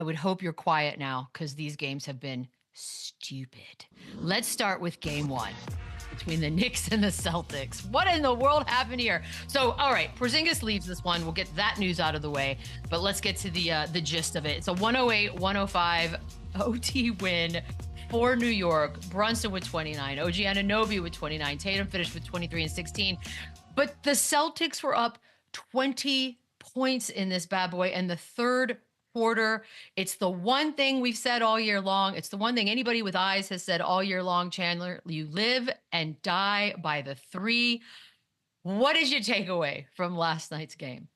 I would hope you're quiet now because these games have been stupid. Let's start with game one between the Knicks and the Celtics. What in the world happened here? So, all right, Porzingis leaves this one. We'll get that news out of the way, but let's get to the gist of it. It's a 108-105 OT win for New York. Brunson with 29, OG Anunoby with 29, Tatum finished with 23 and 16. But the Celtics were up 20 points in this bad boy, and the third quarter, it's the one thing we've said all year long. It's the one thing anybody with eyes has said all year long, Chandler. You live and die by the three. What is your takeaway from last night's game?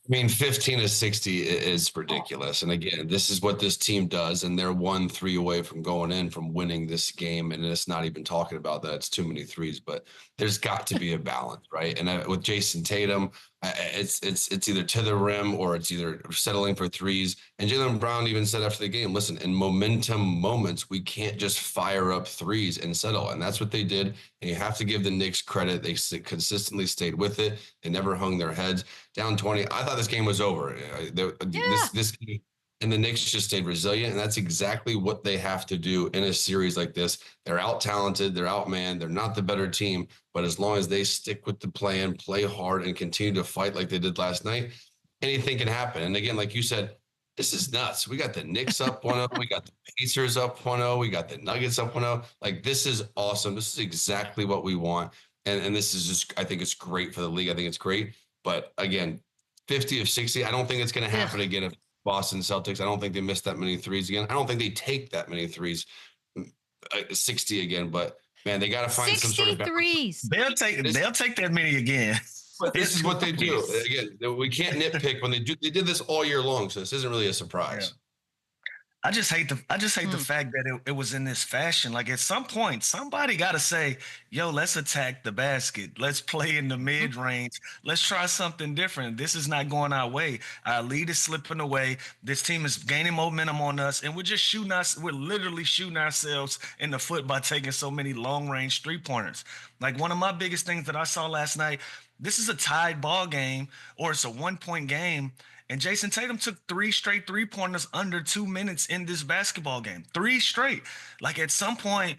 I mean, 15 to 60 is ridiculous. And again, this is what this team does. And they're 1-3 away from going in from winning this game. And it's not even talking about that. It's too many threes, but there's got to be a balance, right? And with Jason Tatum, it's either to the rim or it's either settling for threes. And Jalen Brown even said after the game, listen, in momentum moments, we can't just fire up threes and settle. And that's what they did. And you have to give the Knicks credit. They consistently stayed with it. They never hung their heads. Down 20. I thought this game was over. This and the Knicks just stayed resilient. And that's exactly what they have to do in a series like this. They're out-talented. They're outmanned. They're not the better team. But as long as they stick with the plan, play hard, and continue to fight like they did last night, anything can happen. And again, like you said, this is nuts. We got the Knicks up 1-0. We got the Pacers up 1-0. We got the Nuggets up 1-0. Like, this is awesome. This is exactly what we want. And this is just, I think it's great for the league. I think it's great. But again, 50 of 60, I don't think it's going to happen again if Boston Celtics. I don't think they miss that many threes again. I don't think they take that many threes, 60 again. But man, they got to find some sort of threes. They'll take that many again. But this is what they do. Again, we can't nitpick when they do. They did this all year long, so this isn't really a surprise. Yeah. I just hate the fact that it was in this fashion. Like, at some point, somebody got to say, yo, let's attack the basket. Let's play in the mid-range. Let's try something different. This is not going our way. Our lead is slipping away. This team is gaining momentum on us, and we're literally shooting ourselves in the foot by taking so many long-range three-pointers. Like, one of my biggest things that I saw last night, this is a tied ball game, or it's a one-point game, and Jason Tatum took 3 straight three-pointers under 2 minutes in this basketball game. 3 straight. Like, at some point,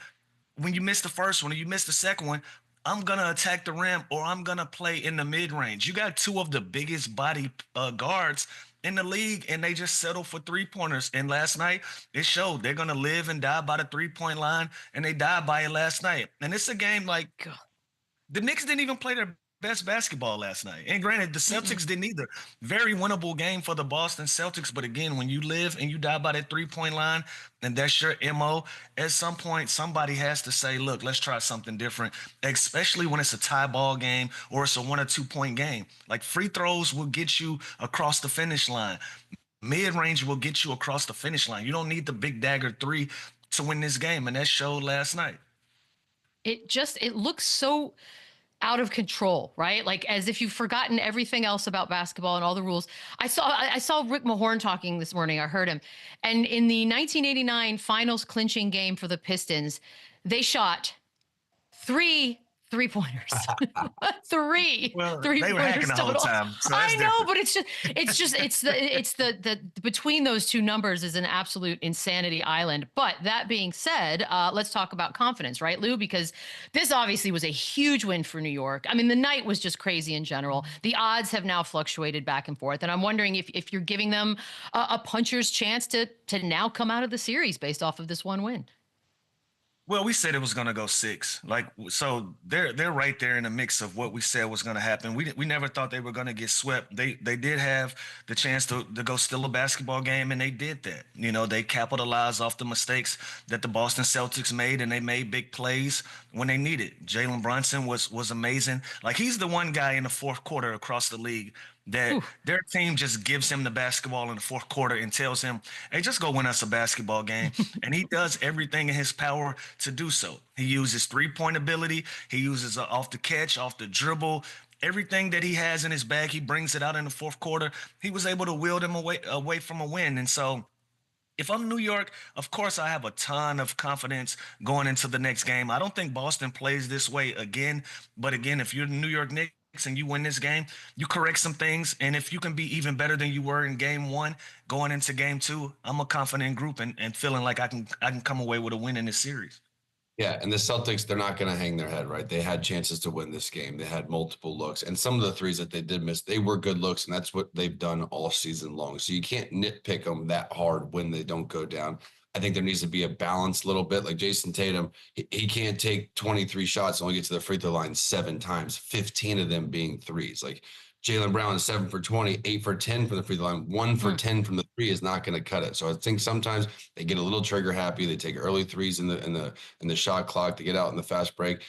when you miss the first one or you miss the second one, I'm going to attack the rim or I'm going to play in the mid-range. You got 2 of the biggest body guards in the league, and they just settle for three-pointers. And last night, it showed. They're going to live and die by the three-point line, and they died by it last night. And it's a game like the Knicks didn't even play their best basketball last night. And granted, the Celtics didn't either. Very winnable game for the Boston Celtics. But again, when you live and you die by that three-point line, and that's your MO, at some point, somebody has to say, look, let's try something different, especially when it's a tie ball game or it's a 1 or 2 point game. Like, free throws will get you across the finish line. Mid-range will get you across the finish line. You don't need the big dagger 3 to win this game. And that showed last night. It looks so out of control, right? Like, as if you've forgotten everything else about basketball and all the rules. I saw Rick Mahorn talking this morning. I heard him. And in the 1989 finals clinching game for the Pistons, they shot 3 three-pointers. 3 well, three-pointers they were hacking the whole total. time. So I know, different. but it's the between those two numbers is an absolute insanity island. But that being said, let's talk about confidence, right, Lou? Because this obviously was a huge win for New York. I mean, the night was just crazy in general. The odds have now fluctuated back and forth, and I'm wondering if you're giving them a puncher's chance to now come out of the series based off of this one win. Well, we said it was going to go 6. Like, so they're right there in the mix of what we said was going to happen. We never thought they were going to get swept. They did have the chance to go steal a basketball game, and they did that. You know, they capitalized off the mistakes that the Boston Celtics made, and they made big plays when they needed. Jalen Brunson was amazing. Like, he's the one guy in the fourth quarter across the league that their team just gives him the basketball in the fourth quarter and tells him, hey, just go win us a basketball game. And he does everything in his power to do so. He uses three-point ability. He uses off the catch, off the dribble. Everything that he has in his bag, he brings it out in the fourth quarter. He was able to wield him away from a win. And so if I'm New York, of course, I have a ton of confidence going into the next game. I don't think Boston plays this way again. But again, if you're the New York Knicks, and you win this game, you correct some things. And if you can be even better than you were in game one, going into game two, I'm a confident group and feeling like I can come away with a win in this series. Yeah, and the Celtics, they're not going to hang their head, right? They had chances to win this game. They had multiple looks, and some of the threes that they did miss, they were good looks, and that's what they've done all season long. So you can't nitpick them that hard when they don't go down. I think there needs to be a balance a little bit. Like Jason Tatum, he can't take 23 shots and only get to the free throw line 7 times, 15 of them being threes. Like Jalen Brown is 7 for 20, 8 for 10 from the free throw line, 1 for 10 from the three is not going to cut it. So I think sometimes they get a little trigger happy. They take early threes in the shot clock to get out in the fast break.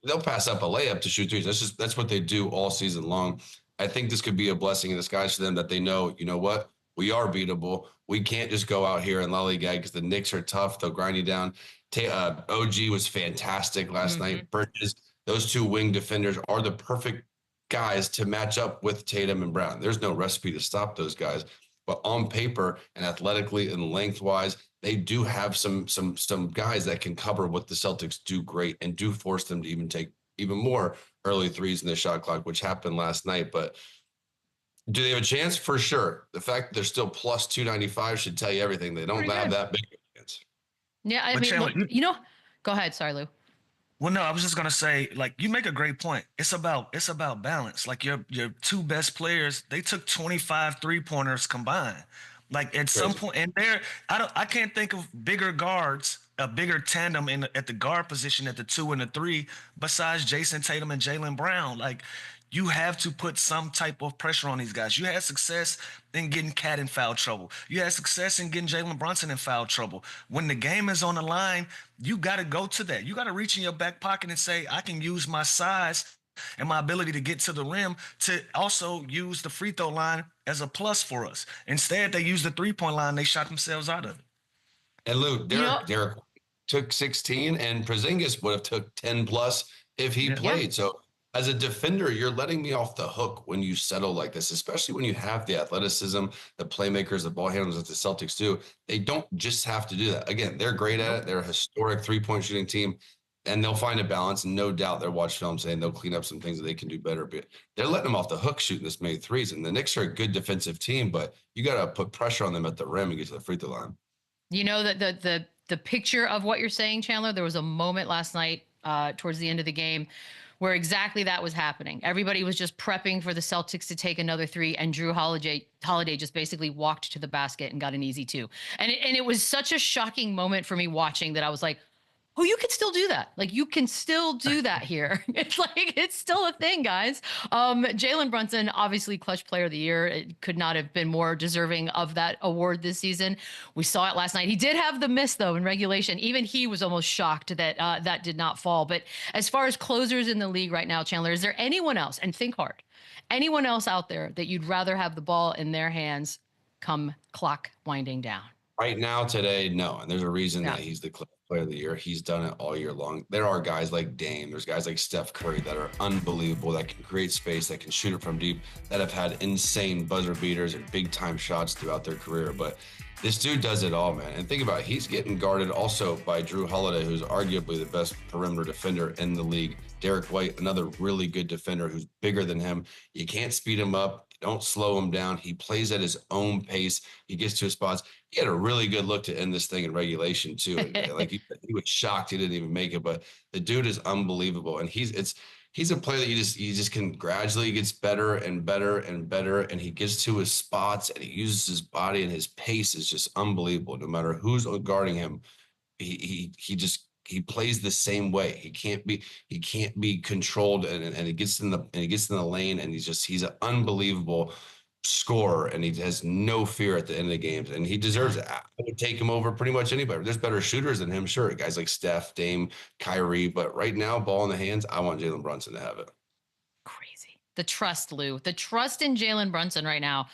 They'll pass up a layup to shoot threes. That's what they do all season long. I think this could be a blessing in disguise for them that they know, you know what? We are beatable. We can't just go out here and lollygag because the Knicks are tough. They'll grind you down. OG was fantastic last night. Bridges, those 2 wing defenders are the perfect guys to match up with Tatum and Brown. There's no recipe to stop those guys. But on paper and athletically and lengthwise, they do have some guys that can cover what the Celtics do great and do force them to even take even more early threes in the shot clock, which happened last night. But do they have a chance? For sure. The fact that they're still plus 295 should tell you everything. They don't have that big of a chance. Yeah, I mean, Chandler, look, go ahead. Sorry, Lou. Well, no, I was just gonna say, like, you make a great point. It's about balance. Like your 2 best players, they took 25 3-pointers combined. Like at some point, and I can't think of bigger guards, a bigger tandem at the guard position at the 2 and the 3, besides Jason Tatum and Jalen Brown. Like, you have to put some type of pressure on these guys. You had success in getting Cat in foul trouble. You had success in getting Jalen Brunson in foul trouble. When the game is on the line, you got to go to that. You got to reach in your back pocket and say, I can use my size and my ability to get to the rim to also use the free throw line as a plus for us. Instead, they used the 3-point line. They shot themselves out of it. And Lou, Derek took 16, and Porzingis would have took 10 plus if he played. So as a defender, you're letting me off the hook when you settle like this, especially when you have the athleticism, the playmakers, the ball handlers that the Celtics do. They don't just have to do that. Again, they're great at it. They're a historic 3-point shooting team, and they'll find a balance. And no doubt they'll watch film saying they'll clean up some things that they can do better. But they're letting them off the hook shooting this many threes. And the Knicks are a good defensive team, but you got to put pressure on them at the rim and get to the free throw line. You know, the picture of what you're saying, Chandler, there was a moment last night towards the end of the game where exactly that was happening. Everybody was just prepping for the Celtics to take another 3, and Drew Holiday just basically walked to the basket and got an easy 2. And it was such a shocking moment for me watching that I was like, oh, you can still do that. Like, you can still do that here. It's like, it's still a thing, guys. Jalen Brunson, obviously clutch player of the year. It could not have been more deserving of that award this season. We saw it last night. He did have the miss, though, in regulation. Even he was almost shocked that that did not fall. But as far as closers in the league right now, Chandler, is there anyone else, and think hard, anyone else out there that you'd rather have the ball in their hands come clock winding down? Right now, today, no. And there's a reason that he's the player of the year. He's done it all year long. There are guys like Dame. There's guys like Steph Curry that are unbelievable, that can create space, that can shoot it from deep, that have had insane buzzer beaters and big time shots throughout their career. But this dude does it all, man. And think about it. He's getting guarded also by Drew Holiday, who's arguably the best perimeter defender in the league. Derek White, another really good defender who's bigger than him. You can't speed him up. Don't slow him down. He plays at his own pace. He gets to his spots. He had a really good look to end this thing in regulation too. Like he was shocked he didn't even make it, but the dude is unbelievable. And he's a player that you just can gradually gets better and better and better. And he gets to his spots and he uses his body, and his pace is just unbelievable. No matter who's guarding him, he plays the same way. He can't be controlled, and he gets in the lane, and he's an unbelievable scorer, and he has no fear at the end of the games, and he deserves it. I would take him over pretty much anybody. There's better shooters than him, sure, guys like Steph, Dame, Kyrie, but right now, ball in the hands, I want Jalen Brunson to have it. Crazy. The trust, Lou. The trust in Jalen Brunson right now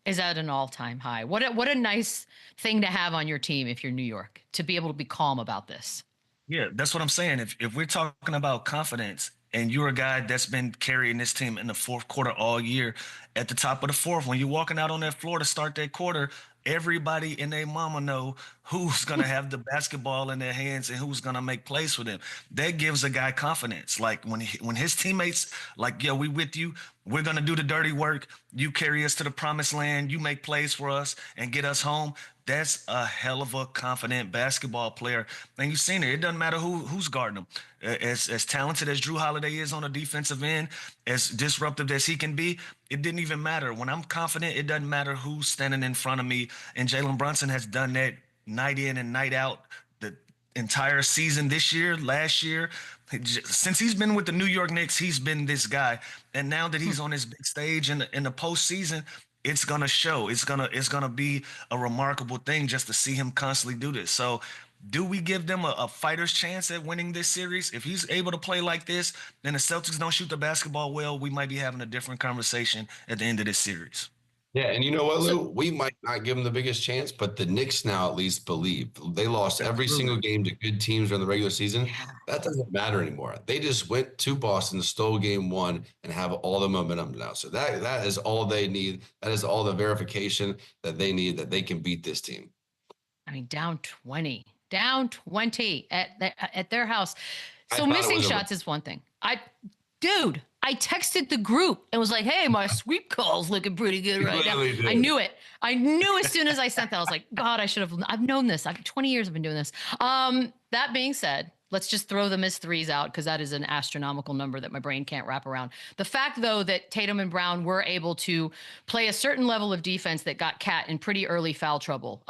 is at an all-time high. What a nice thing to have on your team if you're New York, to be able to be calm about this. Yeah, that's what I'm saying. If we're talking about confidence, and you're a guy that's been carrying this team in the fourth quarter all year, at the top of the fourth, when you're walking out on that floor to start that quarter, everybody and their mama know who's going to have the basketball in their hands and who's going to make plays for them. That gives a guy confidence. Like when his teammates like, yo, we with you. We're going to do the dirty work. You carry us to the promised land. You make plays for us and get us home. That's a hell of a confident basketball player. And you've seen it. It doesn't matter who's guarding him. As talented as Drew Holiday is on the defensive end, as disruptive as he can be, it didn't even matter. When I'm confident, it doesn't matter who's standing in front of me. And Jalen Brunson has done that night in and night out the entire season this year, last year. Since he's been with the New York Knicks, he's been this guy. And now that he's on his big stage in the postseason, it's gonna show. It's gonna be a remarkable thing just to see him constantly do this. So, do we give them a fighter's chance at winning this series? If he's able to play like this, then the Celtics don't shoot the basketball well, we might be having a different conversation at the end of this series. Yeah, and you know what, Lou? We might not give them the biggest chance, but the Knicks now at least believe. They lost every single game to good teams during the regular season. That doesn't matter anymore. They just went to Boston, stole game one, and have all the momentum now. So that is all they need. That is all the verification that they need that they can beat this team. I mean, down 20 at their house. So missing shots is one thing. I texted the group and was like, hey, my sweep call's looking pretty good right now. I knew it. I knew as soon as I sent that, I was like, God, I've known this. 20 years I've been doing this. That being said, let's just throw the missed threes out because that is an astronomical number that my brain can't wrap around. The fact, though, that Tatum and Brown were able to play a certain level of defense that got Cat in pretty early foul trouble.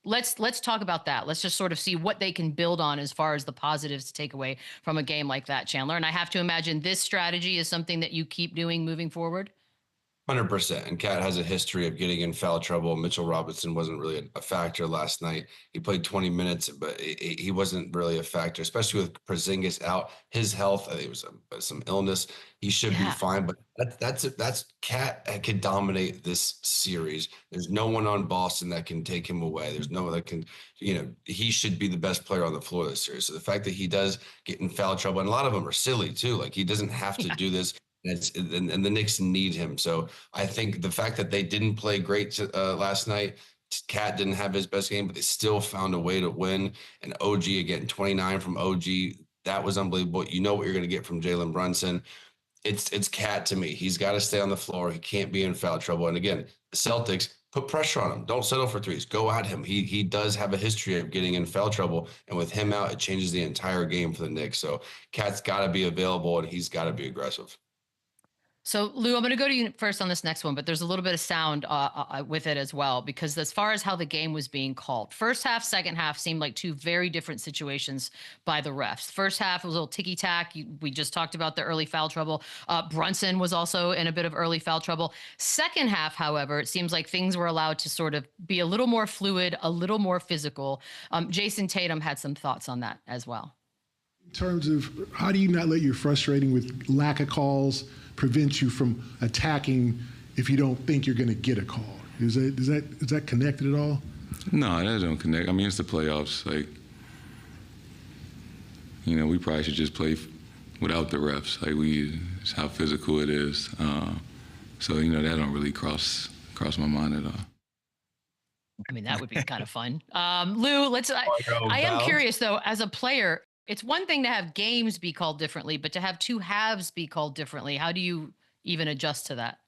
Let's talk about that. Let's just sort of see what they can build on as far as the positives to take away from a game like that, Chandler. And I have to imagine this strategy is something that you keep doing moving forward. 100%. And Cat has a history of getting in foul trouble. Mitchell Robinson wasn't really a factor last night. He played 20 minutes, but he wasn't really a factor, especially with Porzingis out. His health, I think it was some illness. He should be fine, but that's Cat could dominate this series. There's no one on Boston that can take him away. There's no one that can, he should be the best player on the floor this series. So the fact that he does get in foul trouble, and a lot of them are silly too. Like he doesn't have to do this. And the Knicks need him. So I think the fact that they didn't play great last night, Cat didn't have his best game, but they still found a way to win. And OG, again, 29 from OG, that was unbelievable. You know what you're going to get from Jalen Brunson. It's Cat to me. He's got to stay on the floor. He can't be in foul trouble. And again, the Celtics, put pressure on him. Don't settle for threes. Go at him. He does have a history of getting in foul trouble. And with him out, it changes the entire game for the Knicks. So Cat's got to be available, and he's got to be aggressive. So, Lou, I'm going to go to you first on this next one, but there's a little bit of sound with it as well, because as far as how the game was being called, first half, second half seemed like two very different situations by the refs. First half, it was a little ticky-tack. We just talked about the early foul trouble. Brunson was also in a bit of early foul trouble. Second half, however, it seems like things were allowed to sort of be a little more fluid, a little more physical. Jason Tatum had some thoughts on that as well. In terms of how do you not let your frustrating with lack of calls prevent you from attacking if you don't think you're going to get a call? Is that connected at all? No, that don't connect. I mean, it's the playoffs. Like, we probably should just play without the refs. Like, it's how physical it is. So, that don't really cross my mind at all. I mean, that would be kind of fun. Lou, I am curious, though, as a player, it's one thing to have games be called differently, but to have two halves be called differently, how do you even adjust to that?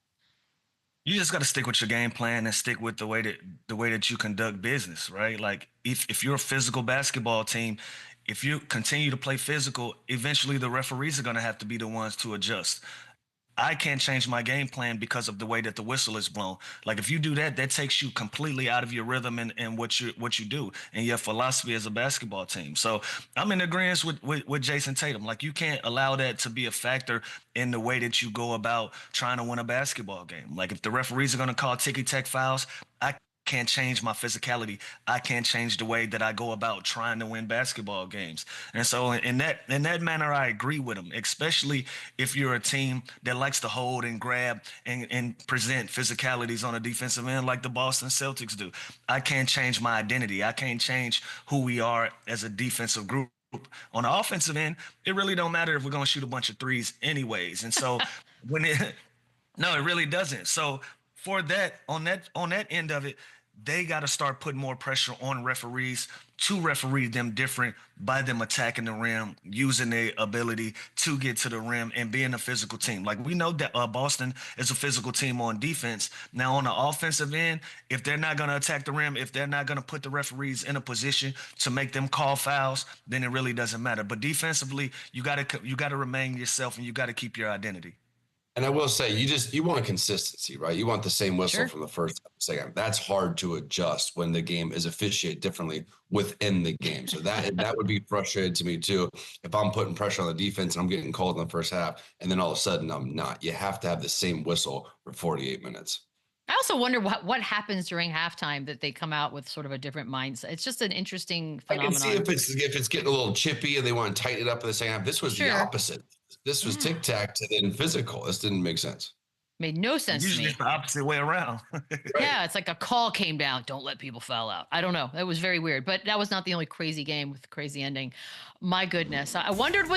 You just got to stick with your game plan and stick with the way that you conduct business, right? Like if you're a physical basketball team, if you continue to play physical, eventually the referees are going to have to be the ones to adjust. I can't change my game plan because of the way that the whistle is blown. Like if you do that, that takes you completely out of your rhythm and what you do and your philosophy as a basketball team. So I'm in agreement with Jason Tatum. Like you can't allow that to be a factor in the way that you go about trying to win a basketball game. Like if the referees are going to call ticky-tack fouls, I can't change my physicality. I can't change the way that I go about trying to win basketball games. And so in that manner, I agree with him, especially if you're a team that likes to hold and grab and present physicalities on a defensive end like the Boston Celtics do. I can't change my identity. I can't change who we are as a defensive group. On the offensive end, it really don't matter if we're going to shoot a bunch of threes anyways. And so no, it really doesn't. So for that, on that end of it, they got to start putting more pressure on referees to referee them different by them attacking the rim, using their ability to get to the rim and being a physical team. Like we know that Boston is a physical team on defense. Now on the offensive end, if they're not going to attack the rim, if they're not going to put the referees in a position to make them call fouls, then it really doesn't matter. But defensively, you got to remain yourself and you got to keep your identity. And I will say, you want consistency, right? You want the same whistle Sure. from the first to the second. That's hard to adjust when the game is officiated differently within the game. So that would be frustrating to me too. If I'm putting pressure on the defense and I'm getting called in the first half, and then all of a sudden I'm not. You have to have the same whistle for 48 minutes. I also wonder what happens during halftime that they come out with sort of a different mindset. It's just an interesting phenomenon. I can see if it's getting a little chippy and they want to tighten it up in the second half. This was the opposite. This was tic-tac to then physical. This didn't make sense. Made no sense to Usually me. it's the opposite way around. Yeah, it's like a call came down. Don't let people foul out. I don't know. It was very weird, but that was not the only crazy game with the crazy ending. My goodness. I wondered what